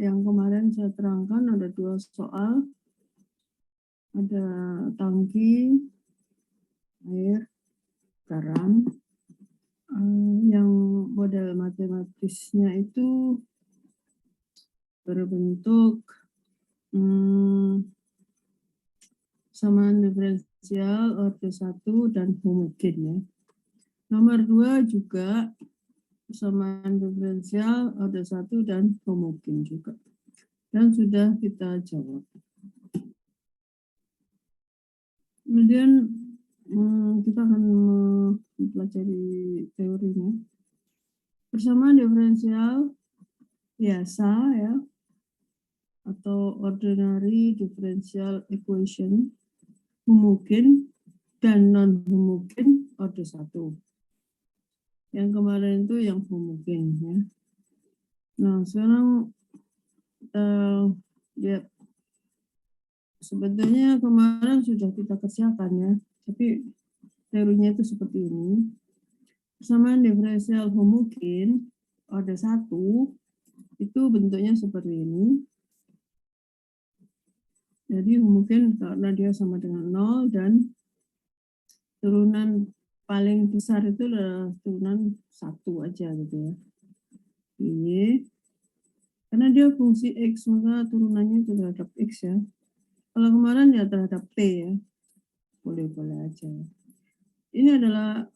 yang kemarin saya terangkan ada 2 soal. Ada tangki, air, garam. Yang model matematisnya itu berbentuk samaan diferensial orde 1 dan homogen ya. Nomor 2 juga samaan diferensial orde 1 dan homogen juga. Dan sudah kita jawab. Kemudian kita akan mempelajari teorinya. Persamaan diferensial biasa ya, atau ordinary differential equation, homogen dan non homogen orde 1. Yang kemarin itu yang homogen ya. Nah, sekarang kita lihat, sebetulnya kemarin sudah kita kerjakan ya, tapi teorinya itu seperti ini. Persamaan diferensial homogen orde 1 itu bentuknya seperti ini. Jadi homogen karena dia sama dengan 0 dan turunan paling besar itu adalah turunan 1 aja gitu ya. Y. Karena dia fungsi X, maka turunannya itu terhadap X ya. Kalau kemarin ya terhadap T ya. Boleh-boleh aja. Ini adalah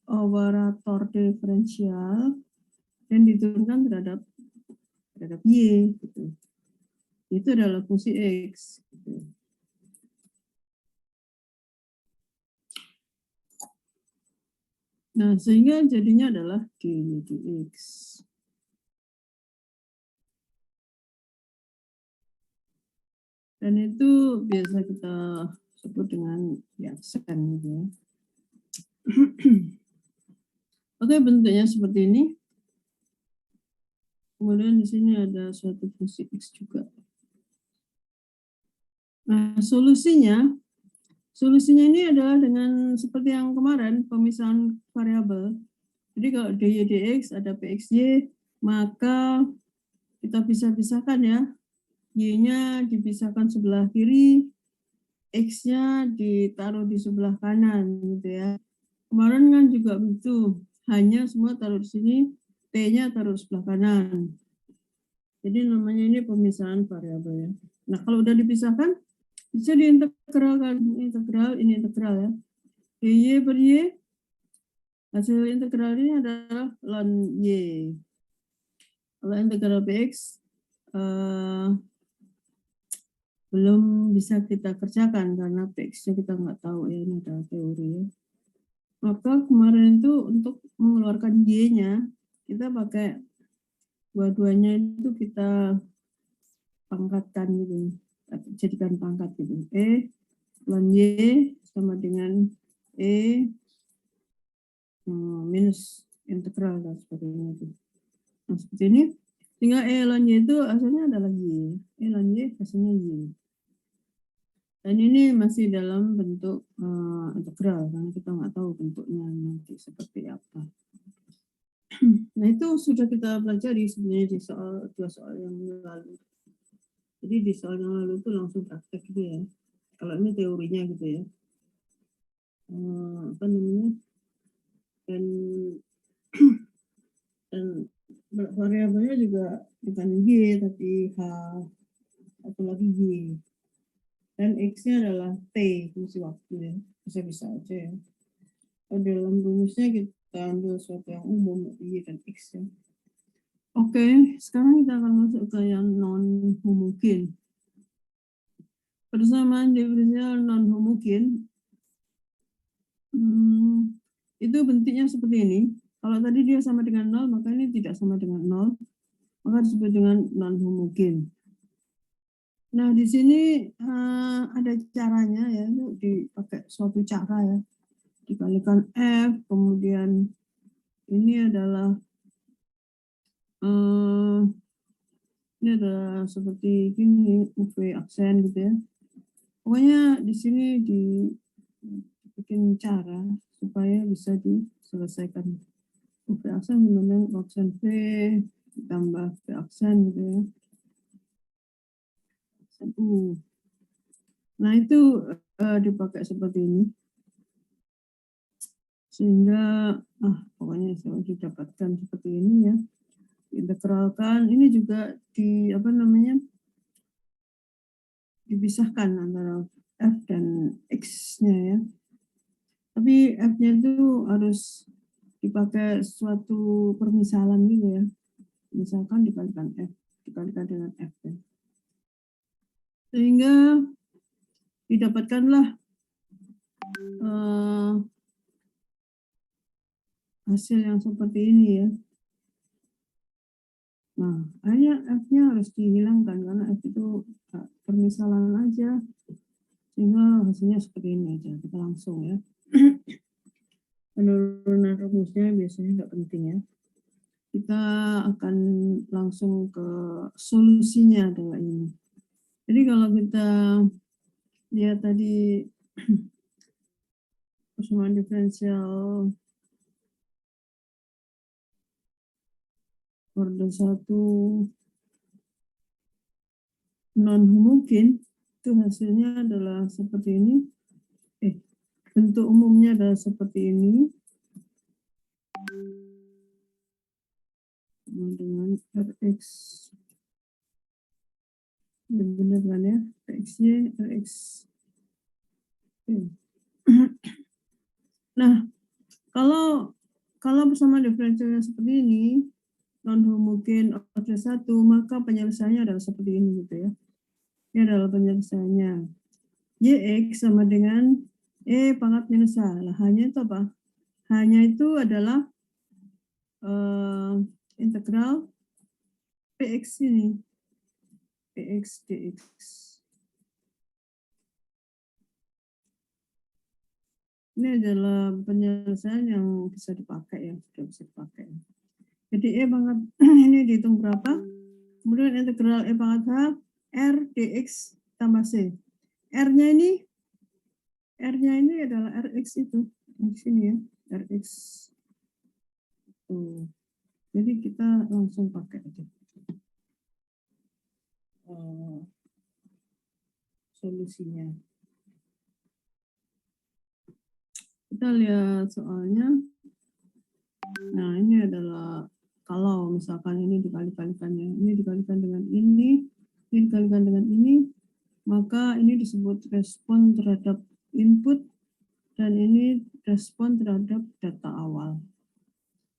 operator diferensial dan diturunkan terhadap Y gitu. Itu adalah fungsi X gitu. Nah, sehingga jadinya adalah G dx. Dan itu biasa kita sebut dengan Sen gitu ya. Oke, bentuknya seperti ini. Kemudian di sini ada suatu fungsi X juga. Nah, solusinya ini adalah dengan seperti yang kemarin, pemisahan variabel. Jadi kalau dy dx ada pxy, maka kita bisa pisahkan ya. Y-nya dipisahkan sebelah kiri, X-nya ditaruh di sebelah kanan gitu ya. Kemarin kan juga begitu, hanya semua taruh di sini, T-nya taruh sebelah kanan. Jadi namanya ini pemisahan variabel ya. Nah, kalau udah dipisahkan, bisa diintegralkan. Ini integral ya. Y per Y, hasil integral ini adalah ln Y. Kalau integral Px, belum bisa kita kerjakan karena Px-nya kita nggak tahu ya, ini adalah teori ya. Maka kemarin itu untuk mengeluarkan Y-nya, kita pakai dua-duanya itu kita pangkatkan gitu, jadikan pangkat gitu. Ln Y sama dengan minus integral dan sebagainya itu. Nah, seperti ini. Sehingga ln Y itu hasilnya adalah Y. Ln Y hasilnya Y. Dan ini masih dalam bentuk integral, karena kita nggak tahu bentuknya nanti seperti apa. Nah, itu sudah kita pelajari sebenarnya di dua soal yang lalu. Jadi di soal yang lalu itu langsung praktek gitu ya. Kalau ini teorinya gitu ya. Apa namanya? Dan variabelnya juga bukan Y tapi H atau lagi Y. Dan X-nya adalah T, fungsi waktu ya. Bisa-bisa aja ya. Dalam rumusnya kita ambil sesuatu yang umum, Y dan X ya. Oke, sekarang kita akan masuk ke yang non-homogen. Persamaan diferensial non-homogen itu bentuknya seperti ini. Kalau tadi dia sama dengan 0, maka ini tidak sama dengan 0, maka disebut dengan non-homogen. Nah, di sini ada caranya ya, dipakai suatu cara ya. Dikalikan F, kemudian ini adalah seperti gini, UV aksen gitu ya. Pokoknya di sini dibikin cara supaya bisa diselesaikan. UV aksen kemudian aksen V, ditambah P aksen gitu ya. Aksen U. Nah itu dipakai seperti ini. Sehingga pokoknya saya didapatkan seperti ini ya. Integralkan ini juga dipisahkan antara F dan X-nya ya. Tapi F-nya itu harus dipakai suatu permisalan gitu ya. Misalkan dikalikan F, dikalikan dengan F ya. Sehingga didapatkanlah hasil yang seperti ini ya. Nah, akhirnya F-nya harus dihilangkan karena F itu permisalan aja. Sehingga hasilnya seperti ini aja. Kita langsung ya. Penurunan rumusnya biasanya nggak penting ya. Kita akan langsung ke solusinya adalah ini. Jadi kalau kita lihat tadi persamaan diferensial order 1 non homogen, itu hasilnya adalah seperti ini. Bentuk umumnya adalah seperti ini. Dengan Rx. Benar kan ya? Rxy, Rx. Nah, kalau bersama diferensialnya seperti ini, non homogen order 1, maka penyelesaiannya adalah seperti ini gitu ya. Ini adalah penyelesaiannya. Yx sama dengan E pangkat minus A. Lah, hanya itu apa? Hanya itu adalah integral Px ini. Px dx. Ini adalah penyelesaian yang bisa dipakai ya, sudah bisa dipakai. Jadi E pangkat ini dihitung berapa? Kemudian integral E pangkat H R dx tambah C. R-nya ini adalah Rx itu. Di sini ya, Rx. Jadi kita langsung pakai aja. Solusinya. Kita lihat soalnya. Nah, ini adalah kalau misalkan ini dikali-kalikannya, ini dikalikan dengan ini dikalikan dengan ini, maka ini disebut respon terhadap input dan ini respon terhadap data awal.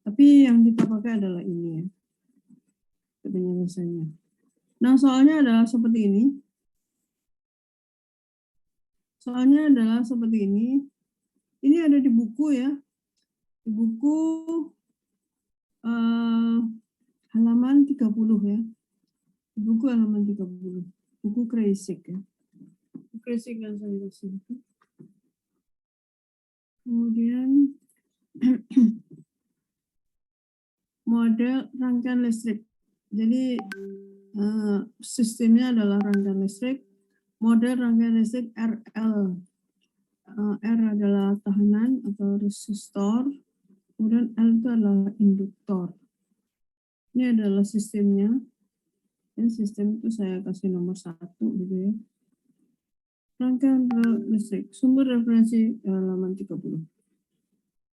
Tapi yang kita pakai adalah ini ya, penyelesaiannya. Nah, soalnya adalah seperti ini. Soalnya adalah seperti ini. Ini ada di buku ya. Di buku halaman 30 ya. Di buku halaman 30. Buku Kreisig ya. Buku Kreisig dan saya kasih itu. Kemudian model rangkaian listrik. Jadi sistemnya adalah rangkaian listrik. Model rangkaian listrik RL. R adalah tahanan atau resistor. Kemudian L itu adalah induktor. Ini adalah sistemnya. Dan sistem itu saya kasih nomor 1 gitu ya. Rangkaian listrik. Sumber referensi halaman 30.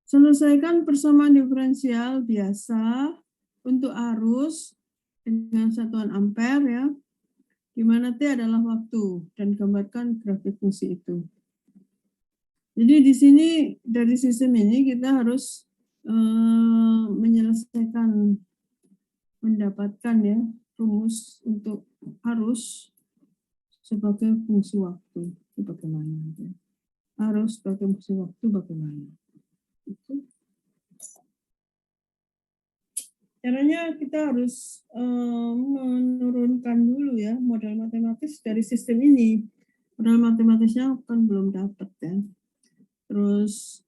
Selesaikan persamaan diferensial biasa untuk arus dengan satuan ampere ya, di mana T adalah waktu dan gambarkan grafik fungsi itu. Jadi di sini dari sistem ini kita harus menyelesaikan, mendapatkan ya rumus untuk arus sebagai fungsi waktu itu bagaimana ya. Arus sebagai fungsi waktu bagaimana. Itu. Caranya kita harus menurunkan dulu ya model matematis dari sistem ini. Model matematisnya kan belum dapat ya. Terus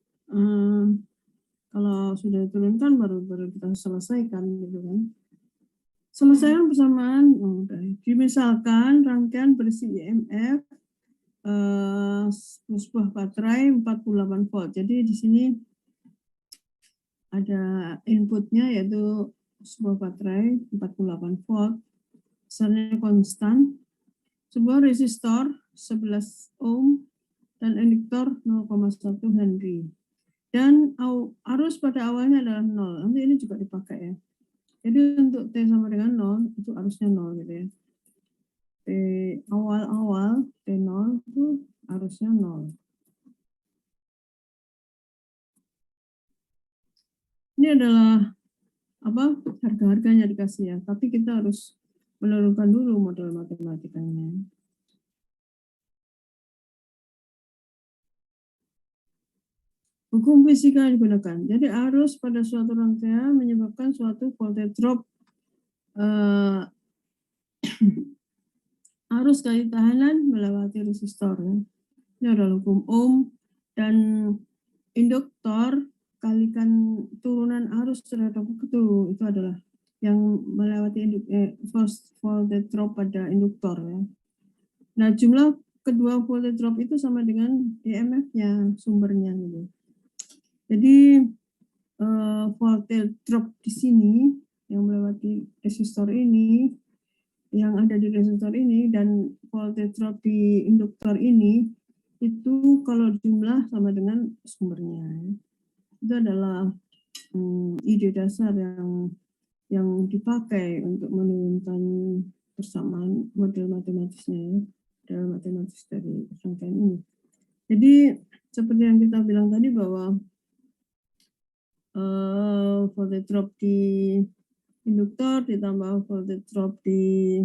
kalau sudah diturunkan baru kita selesaikan gitu kan. Selesaikan persamaan, misalkan rangkaian berisi IMF sebuah baterai 48 volt. Jadi di sini ada inputnya yaitu sebuah baterai 48 volt, besarnya konstan, sebuah resistor 11 ohm, dan induktor 0,1 Henry. Dan arus pada awalnya adalah 0. Nanti ini juga dipakai ya. Jadi untuk T sama dengan 0, itu arusnya 0 gitu ya. T awal-awal T0 itu arusnya 0. Ini adalah harga-harganya dikasih ya, tapi kita harus menurunkan dulu model matematikanya. Hukum fisika digunakan. Jadi arus pada suatu rangkaian menyebabkan suatu voltage drop. Arus kali tahanan melewati resistor. Ya. Ini adalah hukum Ohm, dan induktor kalikan turunan arus terhadap itu adalah yang melewati voltage drop pada induktor. Ya. Nah, jumlah kedua voltage drop itu sama dengan EMF-nya, sumbernya gitu. Jadi voltage drop di sini yang melewati resistor ini, yang ada di resistor ini, dan voltage drop di induktor ini, itu kalau jumlah sama dengan sumbernya. Itu adalah ide dasar yang dipakai untuk menurunkan persamaan model matematisnya, dalam matematis dari rangkaian ini. Jadi seperti yang kita bilang tadi bahwa voltage drop di induktor ditambah voltage drop di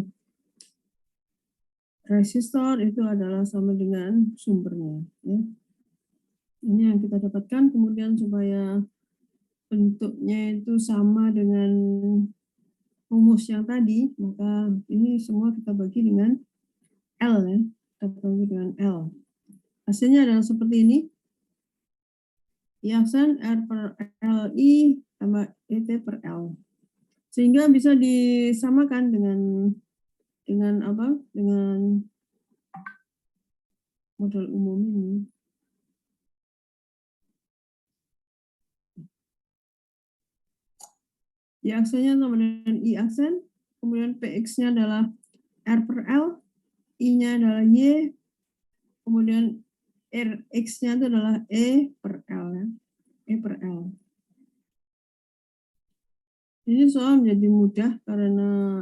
resistor itu adalah sama dengan sumbernya. Ya. Ini yang kita dapatkan. Kemudian supaya bentuknya itu sama dengan rumus yang tadi, maka ini semua kita bagi dengan L ya. Kita bagi dengan L. Hasilnya adalah seperti ini. I aksen R per LI tambah ET per L. Sehingga bisa disamakan dengan apa? Dengan model umum ini. I aksennya sama dengan I aksen, kemudian PX-nya adalah R per L, I-nya adalah Y, kemudian RX-nya itu adalah E per L. Ya. E per L. Ini soal menjadi mudah karena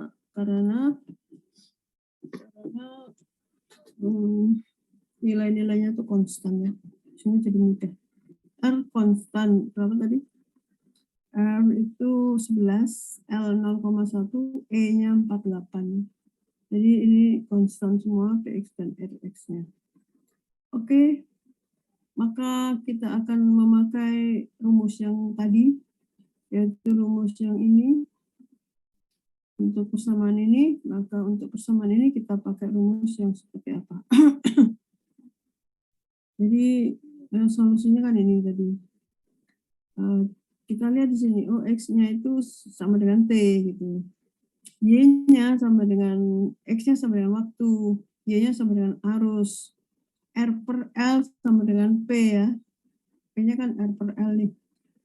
nilai-nilainya itu konstan ya. Sini jadi mudah. R konstan berapa tadi? R itu 11, L 0,1, E-nya 48. Jadi ini konstan semua PX dan RX-nya. Oke, maka kita akan memakai rumus yang tadi, yaitu rumus yang ini. Untuk persamaan ini, maka untuk persamaan ini kita pakai rumus yang seperti apa. Jadi solusinya kan ini tadi. Kita lihat di sini, X-nya itu sama dengan T gitu. Y-nya sama dengan, X-nya sama dengan waktu, Y-nya sama dengan arus, R per L sama dengan P ya. P-nya kan R per L nih.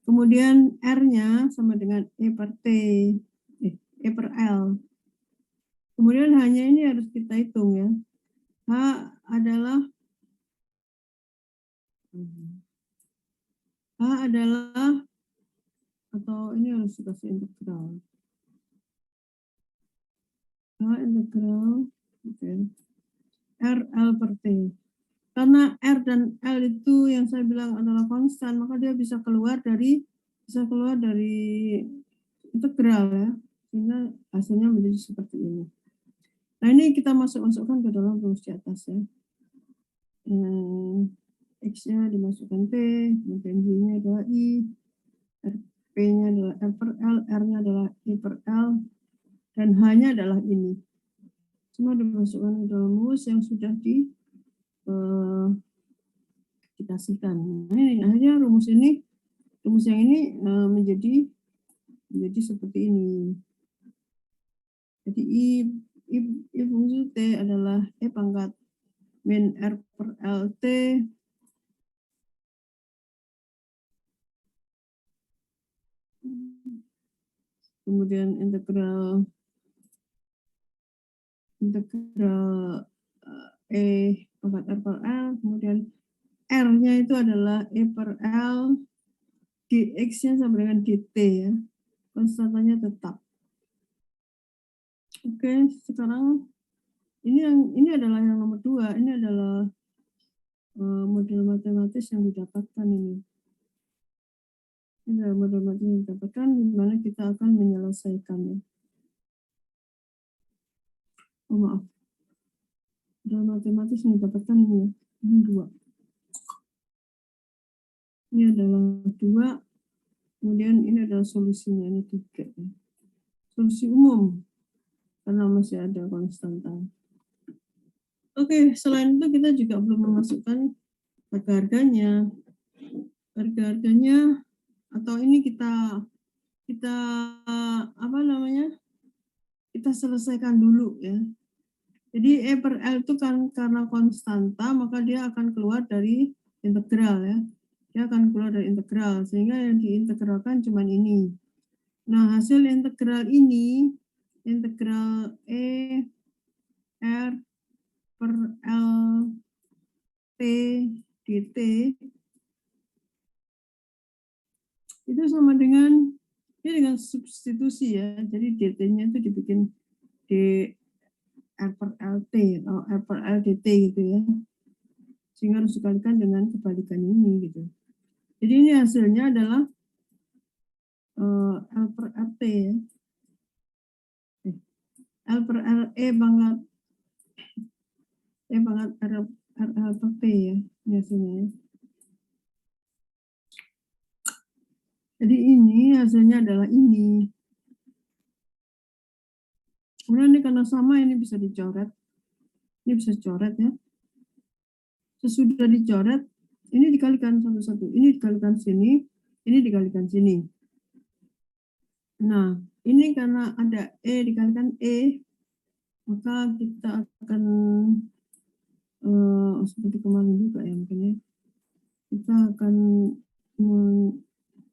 Kemudian R-nya sama dengan E per T, E per L. Kemudian hanya ini harus kita hitung ya. H adalah atau ini harus dikasih integral. H integral R L per T. Karena R dan L itu yang saya bilang adalah konstan, maka dia bisa keluar dari integral ya. Sehingga hasilnya menjadi seperti ini. Nah, ini kita masukkan ke dalam rumus di atas ya. X-nya dimasukkan T, kemudian Y-nya adalah I, P-nya adalah R per L, R-nya adalah I per L, dan H-nya adalah ini. Semua dimasukkan ke dalam rumus yang sudah dikasihkan. Nah, ini akhirnya rumus yang ini menjadi seperti ini. Jadi I fungsi T adalah E pangkat min R per L T kemudian integral E pangkat R per L, kemudian R-nya itu adalah E per L, dx-nya sama dengan dt ya, konstantanya tetap. Oke, sekarang ini adalah yang nomor 2, ini adalah model matematis yang didapatkan ini. Ini adalah model matematis yang didapatkan di mana kita akan menyelesaikannya. Oh maaf, model matematis yang didapatkan ini ya, ini 2. Ini adalah 2, kemudian ini adalah solusinya, ini 3 ya. Solusi umum, karena masih ada konstanta. Oke, selain itu kita juga belum memasukkan harga-harganya. Harga-harganya atau ini kita apa namanya? Kita selesaikan dulu ya. Jadi E per L itu kan karena konstanta, maka dia akan keluar dari integral ya. Dia akan keluar dari integral, sehingga yang diintegralkan cuma ini. Nah, hasil integral ini, integral E R per L T dt, itu sama dengan, ini dengan substitusi ya. Jadi dt-nya itu dibikin d R per LT atau R per L dt gitu ya. Sehingga harus dikalikan dengan kebalikan ini gitu. Jadi ini hasilnya adalah L per RT ya. L per L E pangkat R per T ya, ini hasilnya ya. Jadi ini hasilnya adalah ini. Kemudian ini karena sama, ini bisa dicoret. Ini bisa dicoret ya. Sesudah dicoret, ini dikalikan satu-satu. Ini dikalikan sini, ini dikalikan sini. Nah, ini karena ada E dikalikan E, maka kita akan seperti kemarin juga ya mungkin ya. Kita akan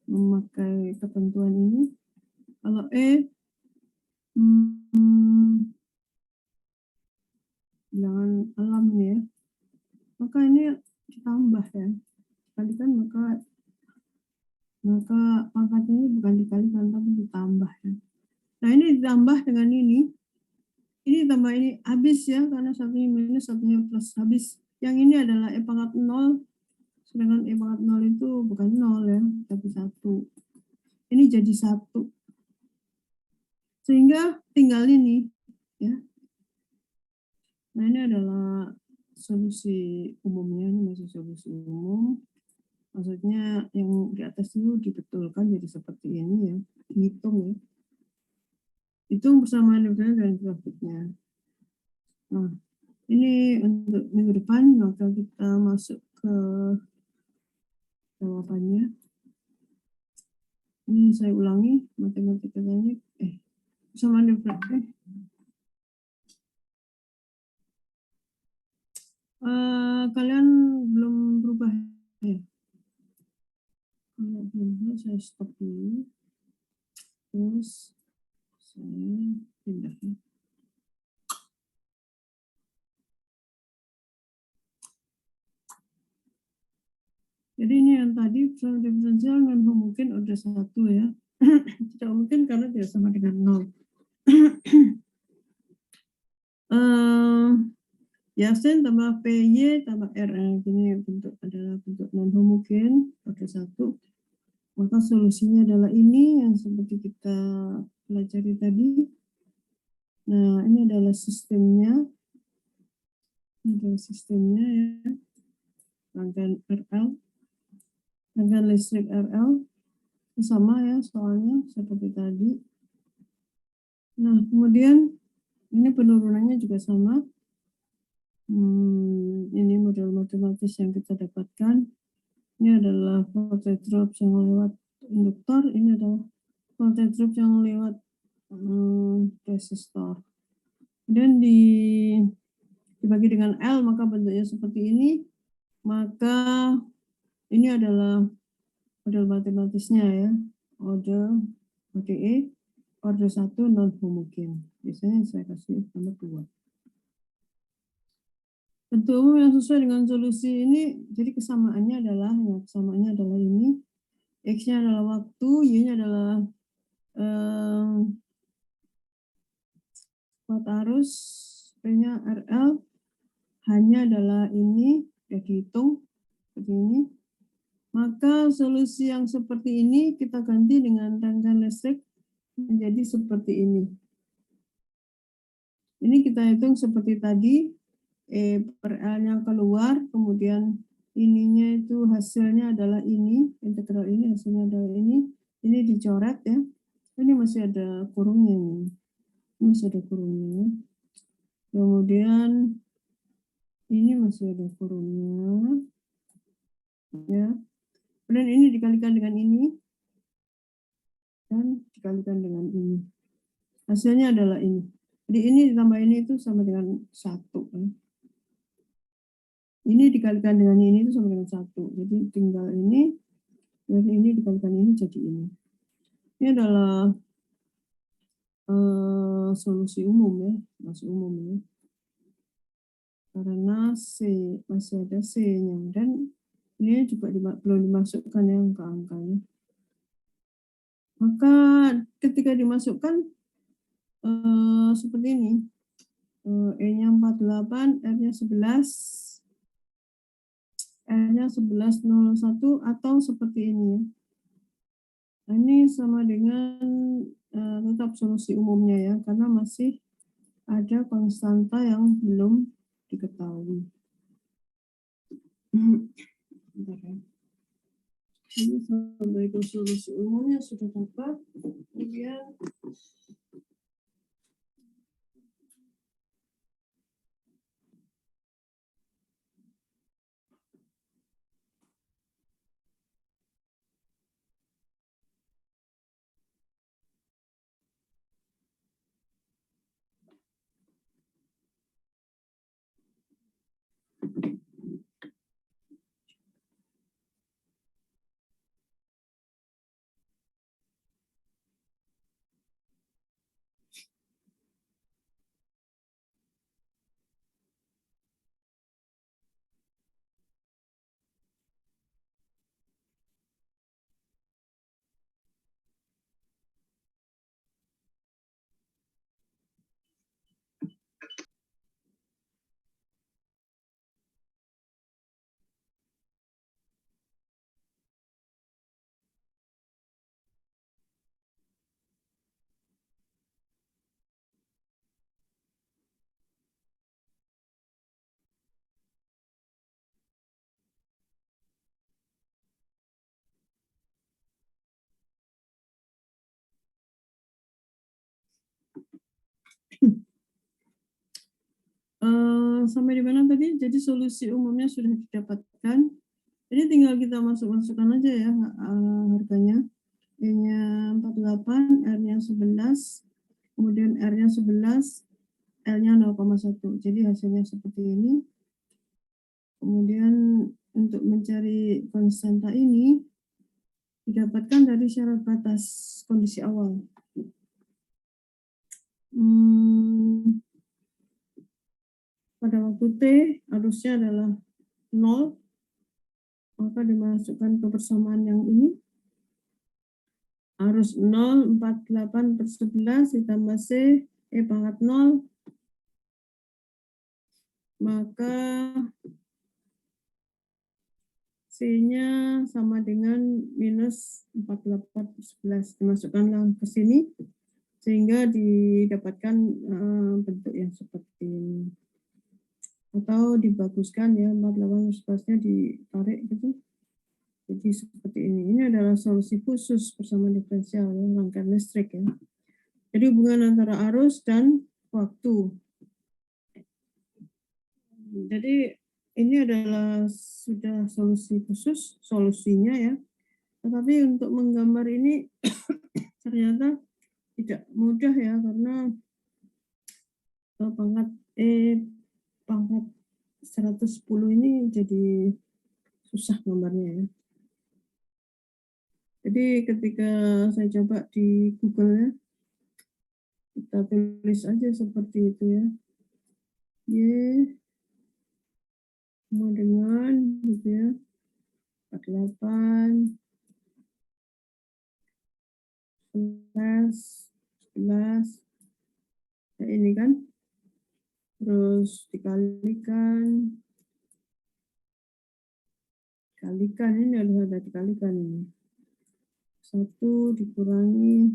memakai ketentuan ini. Kalau E jangan alam nih ya, maka ini ditambah ya, dikalikan maka pangkatnya ini bukan dikalikan tapi ditambah ya. Nah ini ditambah dengan ini tambah ini habis ya, karena satunya minus satunya plus, habis. Yang ini adalah E pangkat 0, sedangkan E pangkat 0 itu bukan 0 ya, tapi 1. Ini jadi 1. Sehingga tinggal ini ya. Nah ini adalah solusi umumnya, ini masih solusi umum. Maksudnya yang di atas itu dibetulkan jadi seperti ini ya, dihitung ya. Hitung bersama difference dan grafiknya. Nah, ini untuk minggu depan, maka kita masuk ke jawabannya. Ini saya ulangi, matematikanya bersama difference. Kalian belum berubah ya? Kalau belum, saya stop dulu. Terus saya pindah ya. Jadi ini yang tadi bersama diferensial memang mungkin order 1 ya. Tidak mungkin karena tidak sama dengan 0. Yasin tambah PY tambah R. Ini bentuk adalah bentuk non homogen order 1. Maka solusinya adalah ini yang seperti kita pelajari tadi. Nah, ini adalah sistemnya. Ini adalah sistemnya ya. Rangkaian RL. Rangkaian listrik RL. Sama ya soalnya seperti tadi. Nah, kemudian ini penurunannya juga sama. Ini model matematis yang kita dapatkan. Ini adalah voltage drop yang lewat induktor. Ini adalah voltage drop yang lewat resistor. Dan dibagi dengan L, maka bentuknya seperti ini. Maka ini adalah model matematisnya ya. ODE. order 1 non homogen. Biasanya saya kasih nomor 2. Bentuk umum yang sesuai dengan solusi ini, jadi kesamaannya adalah ini. X-nya adalah waktu, Y-nya adalah kuat arus, P-nya RL, H-nya adalah ini, ya dihitung seperti ini. Maka solusi yang seperti ini kita ganti dengan rangkaian listrik menjadi seperti ini. Ini kita hitung seperti tadi, E per L-nya keluar, kemudian ininya itu hasilnya adalah ini, integral ini hasilnya adalah ini dicoret ya. Ini masih ada kurungnya ini. Masih ada kurungnya. Kemudian ini masih ada kurungnya. Ya. Kemudian ini dikalikan dengan ini. Dan dikalikan dengan ini. Hasilnya adalah ini. Jadi ini ditambah ini itu sama dengan 1. Ini dikalikan dengan ini itu sama dengan 1. Jadi tinggal ini, dan ini dikalikan ini jadi ini. Ini adalah solusi umum ya, masih umum ya. Karena C, masih ada C-nya. Dan ini juga belum dimasukkan yang ke angkanya. Maka ketika dimasukkan seperti ini. E-nya 48, R-nya 11, R-nya 1101 atau seperti ini. Nah, ini sama dengan tetap solusi umumnya ya, karena masih ada konstanta yang belum diketahui. Bentar ya. Ini sampai ke solusi umumnya sudah dapat. Kemudian sampai di mana tadi? Jadi solusi umumnya sudah didapatkan. Jadi tinggal kita masukkan aja ya harganya. E-nya 48, R-nya 11, kemudian R-nya 11, L-nya 0,1. Jadi hasilnya seperti ini. Kemudian untuk mencari konstanta ini didapatkan dari syarat batas kondisi awal. Pada waktu T, arusnya adalah 0, maka dimasukkan ke persamaan yang ini. Arus 0, 48 per 11 ditambah C, E pangkat 0, maka C-nya sama dengan minus 48 per 11. Dimasukkanlah ke sini, sehingga didapatkan bentuk yang seperti ini. Atau dibaguskan ya, 48 per 11-nya ditarik gitu. Jadi seperti ini. Ini adalah solusi khusus persamaan diferensial ya, rangkaian listrik ya. Jadi hubungan antara arus dan waktu. Jadi ini adalah sudah solusi khusus, solusinya ya. Tetapi untuk menggambar ini ternyata tidak mudah ya, karena pangkat pangkat 110 ini jadi susah gambarnya ya. Jadi ketika saya coba di Google ya, Kita tulis aja seperti itu ya. Y sama dengan gitu ya. 48 11 11 ya ini kan, terus dikalikan ini harus ada dikalikan ini, 1 dikurangi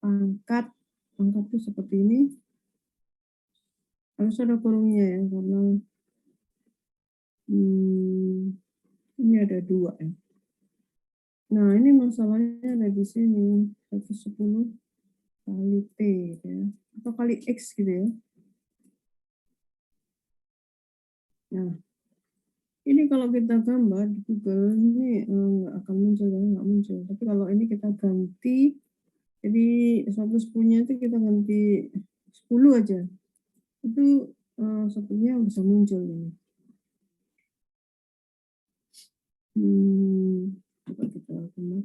pangkat itu seperti ini, harus ada kurungnya ya karena ini ada 2 ya. Nah ini masalahnya ada di sini 110 kali P ya, atau kali X gitu ya. Nah, ini kalau kita gambar di Google ini nggak akan muncul ya, nggak muncul. Tapi kalau ini kita ganti, jadi 110-nya itu kita ganti 10 aja, itu 10-nya bisa muncul ini. Coba kita gambar.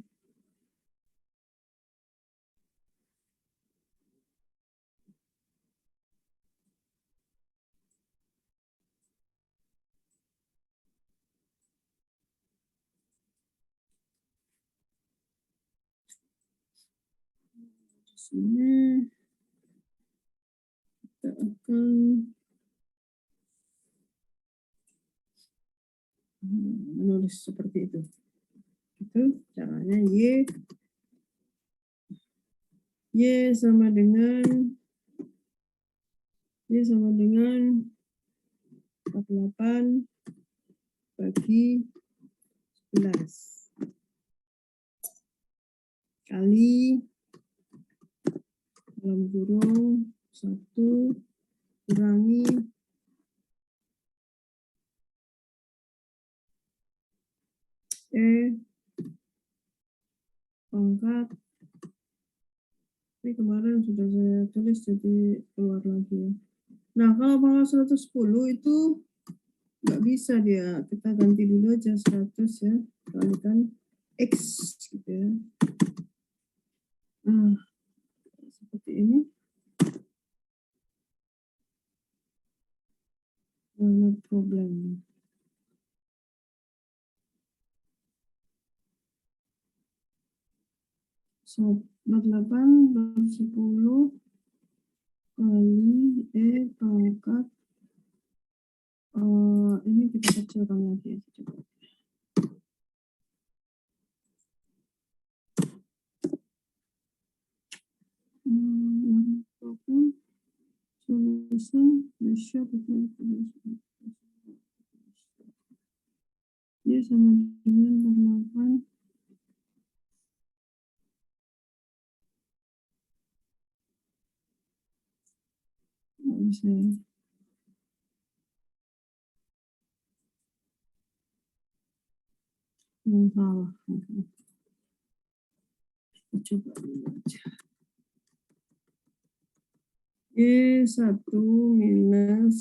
Sini kita akan menulis seperti itu. Itu caranya Y sama dengan 48 bagi 11 kali dalam kurung 1 kurangi pangkat. Ini kemarin sudah saya tulis jadi keluar lagi ya. Nah kalau pangkat 110 itu nggak bisa dia, kita ganti dulu aja 100 ya, kalikan X gitu ya. Nah seperti ini. No problem. So 48/10 kali pangkat ini kita kecilkan lagi ya, coba. Solution dia sama dengan 48 nggak bisa ya. Salah. Coba dulu aja. E1 minus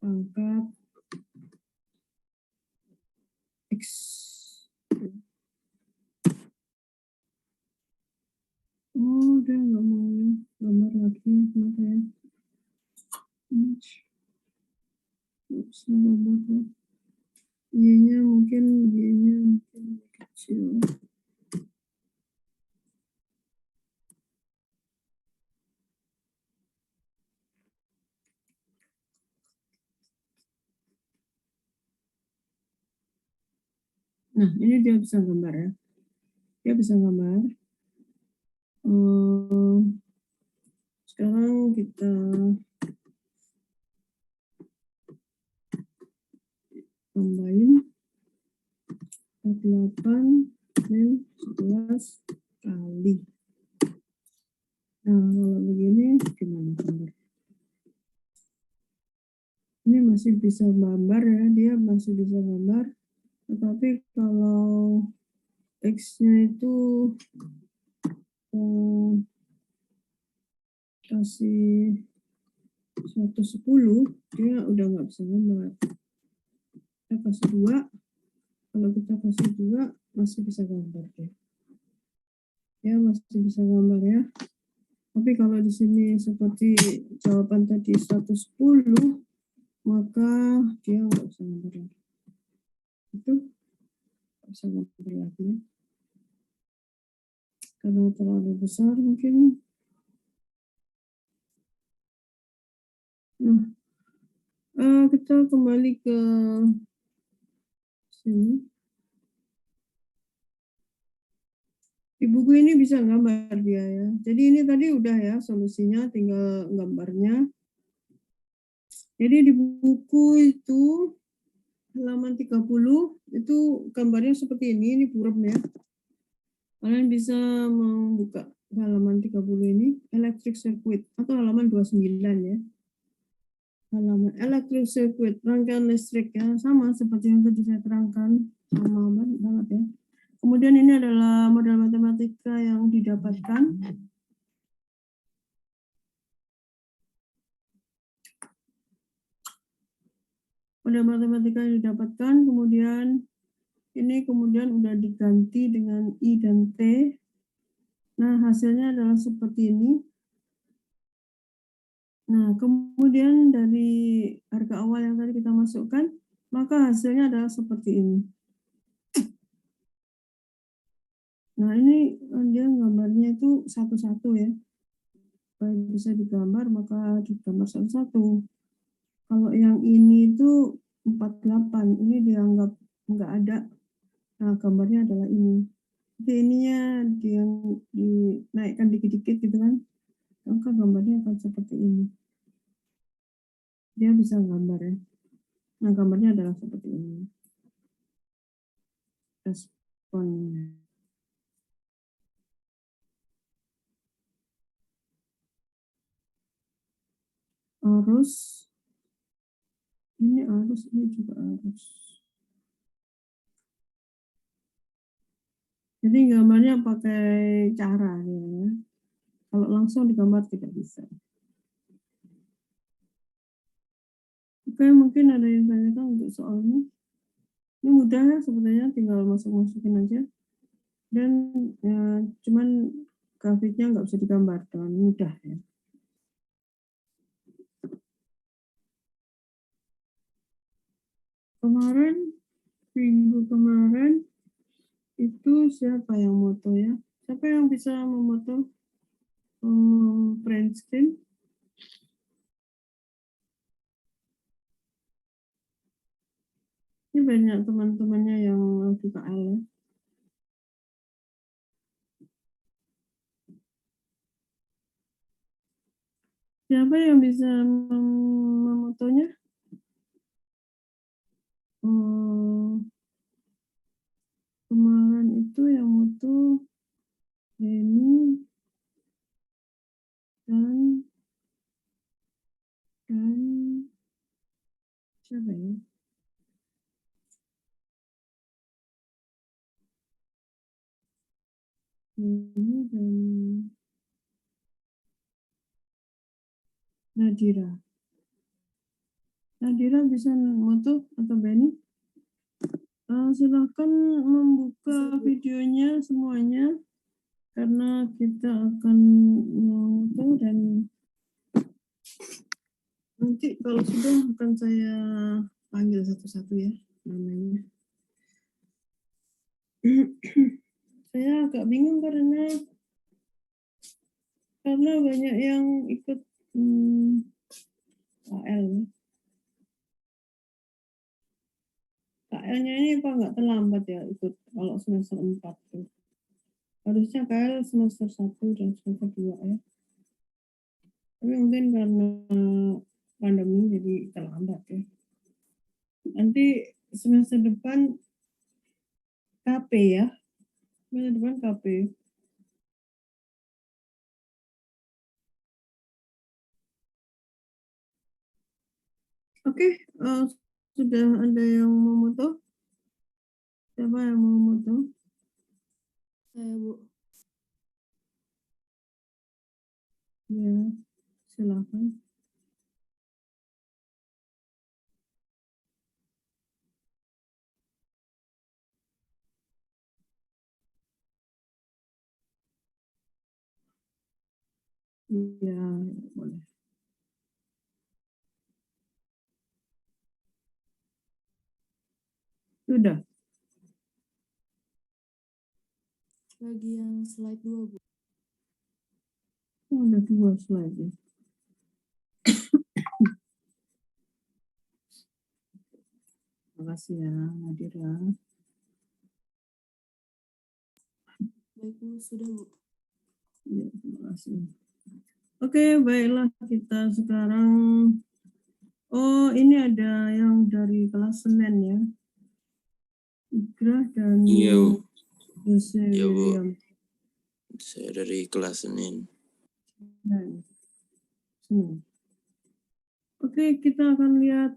pangkat X. Oh, dia nggak mau gambar lagi, kenapa ya? Nggak bisa gambar ya. Y-nya mungkin kecil. Nah, ini dia bisa gambar ya. Dia bisa gambar. Sekarang kita tambahin 48 dan 11 kali. Nah, kalau begini gimana gambar? Ini masih bisa gambar ya, dia masih bisa gambar. Tetapi kalau X-nya itu kasih 110, dia udah nggak bisa gambar. Kita kasih 2, kalau kita kasih 2 masih bisa gambar deh. Ya, masih bisa gambar ya. Tapi kalau di sini seperti jawaban tadi 110, maka dia nggak bisa gambar lagi. Itu nggak bisa gambar lagi ya. Karena terlalu besar mungkin. Nah, kita kembali ke sini. Di buku ini bisa gambar dia ya. Jadi ini tadi udah ya solusinya, tinggal gambarnya. Jadi di buku itu halaman 30 itu gambarnya seperti ini buram ya. Kalian bisa membuka halaman 30 ini, electric circuit, atau halaman 29 ya. Halaman electric circuit, rangkaian listrik ya, sama seperti yang tadi saya terangkan, sama banget ya. Kemudian ini adalah model matematika yang didapatkan. Model matematika yang didapatkan, kemudian ini kemudian udah diganti dengan I dan T. Nah, hasilnya adalah seperti ini. Nah, kemudian dari harga awal yang tadi kita masukkan, maka hasilnya adalah seperti ini. Nah, ini dia gambarnya itu satu-satu ya. Supaya bisa digambar, maka digambar satu-satu. Kalau yang ini itu 48, ini dianggap nggak ada. Nah, gambarnya adalah ini. Jadi ininya yang dinaikkan dikit-dikit gitu kan, maka gambarnya akan seperti ini. Dia bisa gambar ya. Nah, gambarnya adalah seperti ini. Responnya. Arus, ini arus, ini juga arus. Jadi gambarnya pakai cara ya. Kalau langsung digambar tidak bisa. Oke, mungkin ada yang tanyakan untuk soal ini. Ini mudah ya sebenarnya, tinggal masukin aja. Dan cuman grafiknya nggak bisa digambar dengan mudah ya. Minggu kemarin itu siapa yang moto ya? Siapa yang bisa memoto print screen? Ini banyak teman-temannya yang lagi KL ya. Siapa yang bisa memotonya? Kemarin itu yang moto Denny dan siapa ya? Denny dan Nadira. Nadira bisa moto atau Benny? Silahkan membuka videonya semuanya karena kita akan memotong dan nanti kalau sudah akan saya panggil satu-satu ya namanya. Saya agak bingung karena banyak yang ikut KL. KL-nya ini apa nggak terlambat ya ikut kalau semester 4 tuh. Harusnya KL semester 1 dan semester 2 ya. Tapi mungkin karena pandemi jadi terlambat ya. Nanti semester depan KP ya. Semester depan KP. Oke, sudah ada yang mau moto? Siapa yang mau moto? Saya, Bu. Ya, silakan. Iya, boleh. Sudah. Lagi yang slide 2, Bu. Oh, ada 2 slide ya. Terima kasih ya, Nadira. Baik, Bu. Sudah, Bu. Ya, terima kasih. Oke, baiklah kita sekarang. Oh, ini ada yang dari kelas Senin ya. Ikrah dan Iya, Bu. Jose Iya, Bu. William. Saya dari kelas Senin. Senin. Oke, kita akan lihat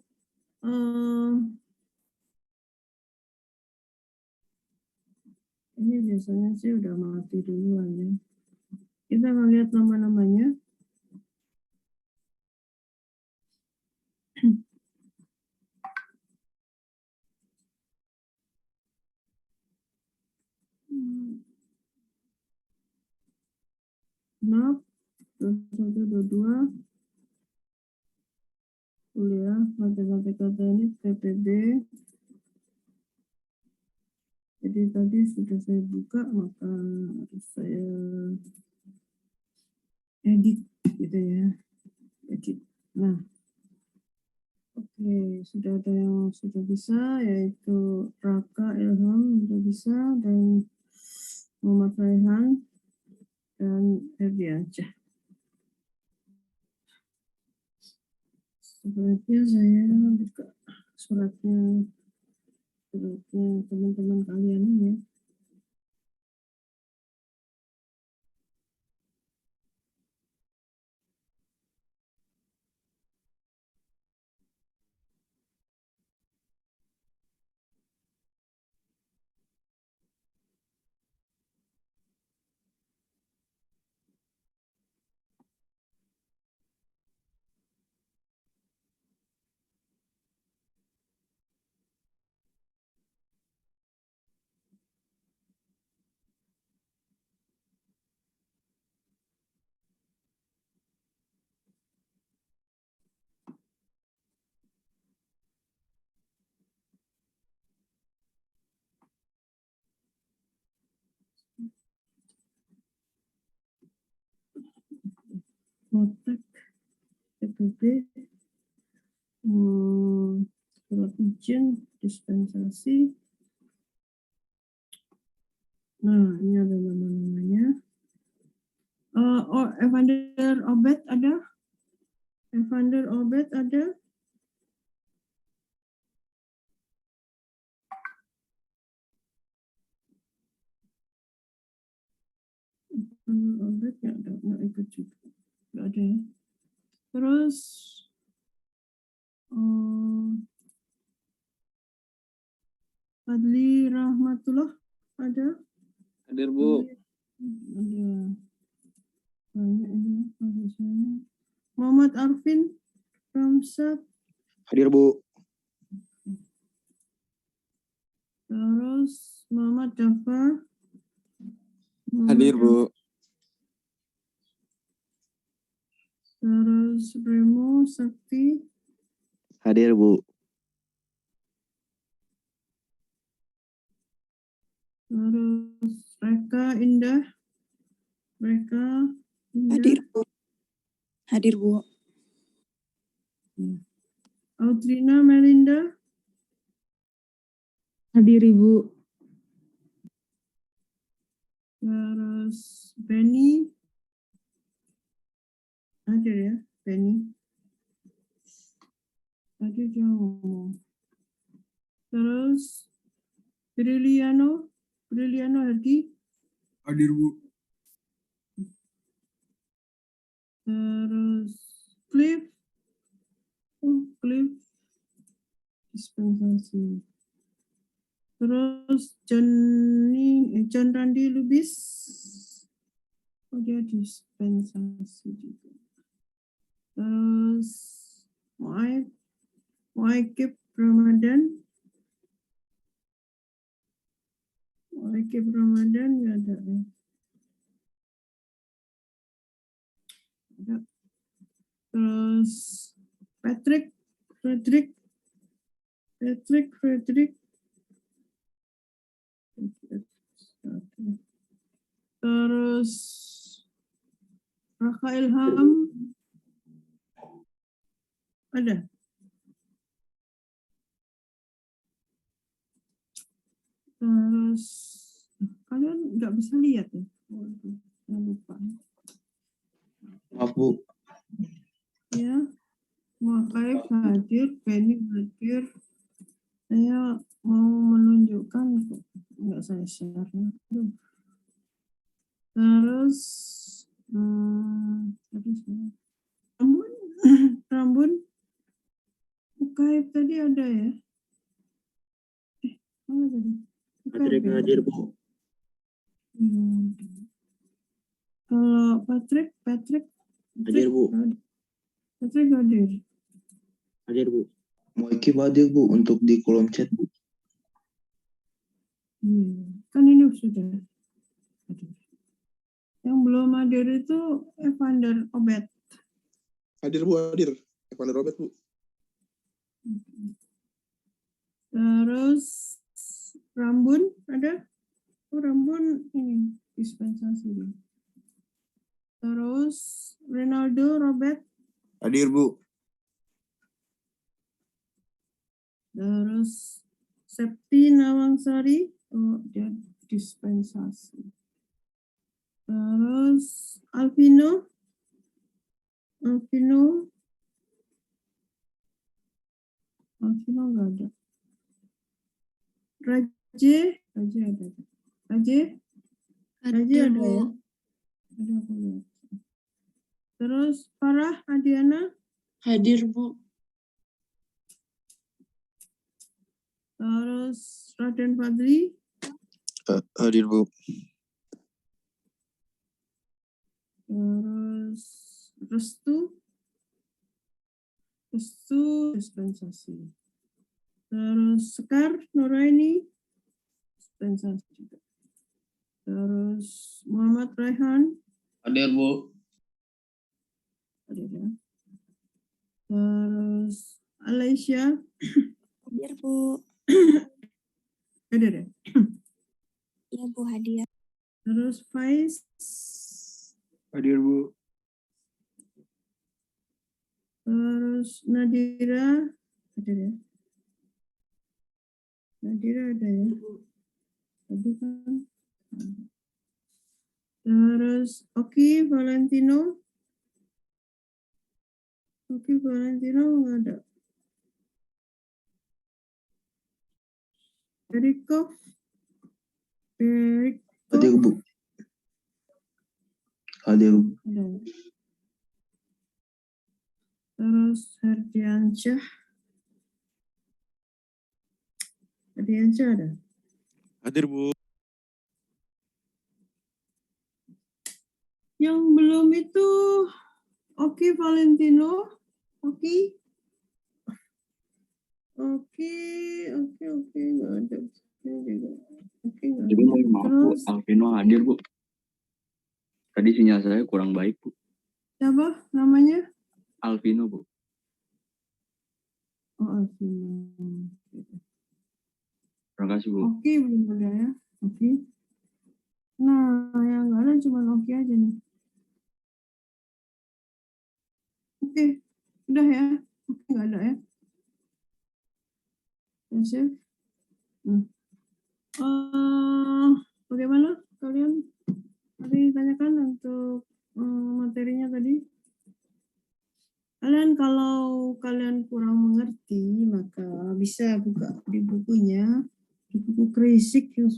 ini biasanya sih udah mati duluan ya. Kita akan lihat nama-namanya. NAP 2122 kuliah matematika teknik TPB. Jadi tadi sudah saya buka, maka harus saya edit gitu ya. Edit. Nah, oke, sudah ada yang sudah bisa, yaitu Raka Ilham sudah bisa, dan Muhammad Raihan dan Erdiansyah. Sebaiknya saya buka suratnya teman-teman kalian ini ya. Kontak TPB, surat izin dispensasi. Nah, ini ada nama-namanya. Evander Obed ada? Evander Obed ada? Obed nggak ikut juga. Nggak ada ya. Terus Fadli Rahmatullah ada? Hadir, Bu. Ada banyak ini tulisannya. Muhammad Arfin Ramsat. Hadir, Bu. Terus Muhammad Jafar. Hadir, Bu. Terus Remo Sakti. Hadir, Bu. Terus Reka Indah. Reka Indah. Hadir, Bu. Hadir, Bu. Audrina Melinda. Hadir, Ibu. Terus Benny. Hadir ya, Benny. Tadi dia ngomong. Terus Briliano Herdi. Hadir, Bu. Terus Cliff dispensasi. Terus John Randy Lubis, dia dispensasi juga. Terus Muaikib Ramadan nggak ada ya. ada. Terus Frederick. Terus Raka Ilham ada. Terus kalian nggak bisa lihat ya? Waduh, saya lupa. Maaf, Bu. Ya, Makaib hadir, Penny hadir. Saya mau menunjukkan kok nggak saya share. Terus tadi saya Rambun Makaib tadi ada ya? Mana tadi? Patrick hadir, Bu. Kalau Patrick Hadir, Bu. Patrick hadir. Hadir, Bu. Moiki hadir, Bu, untuk di kolom chat, Bu. Kan ini sudah hadir. Yang belum hadir itu Evander Obed. Hadir, Bu, hadir. Evander Robert, Bu. Terus Rambun ada? Oh, Rambun ini dispensasi. Terus Ronaldo Robert. Hadir, Bu. Terus Septi Nawangsari. Oh, dia dispensasi. Terus Alvino nggak ada. Raje ada. Raje ada ya? Ada aku lihat. Terus Farah Adiana Hadir, Bu. terus Raden Fadli, Hadir, Bu. terus Restu dispensasi. Terus Sekar Nuraini dispensasi juga. Terus Muhammad Raihan Hadir, Bu. ada ya. Terus Alicia Hadir, Bu. ada deh. Iya, Bu, hadir. Terus Faiz Hadir, Bu. terus Nadira ada ya. Nadira ada ya. Tadi kan. Terus Oki Valentino nggak ada. Eriko Hadir, Bu. Hadir, Bu. ada. Terus Herdiansyah ada. Hadir, Bu. Yang belum itu Oki Valentino. Oki nggak ada. Oki nggak Jadi ada. mohon maaf, Bu, Terus Alvino hadir, Bu. Tadi sinyal saya kurang baik, Bu. siapa namanya? Alvino, Bu. Oh, Alvino. Terima kasih, Bu. Oki belum ada ya. Oki. Nah, yang nggak ada cuma Oki aja nih. Oke, udah ya. Oki nggak ada ya. Save. Bagaimana kalian? Tadi ditanyakan untuk materinya tadi. Kalian kalau kalian kurang mengerti maka bisa buka di bukunya, di buku Krisik yang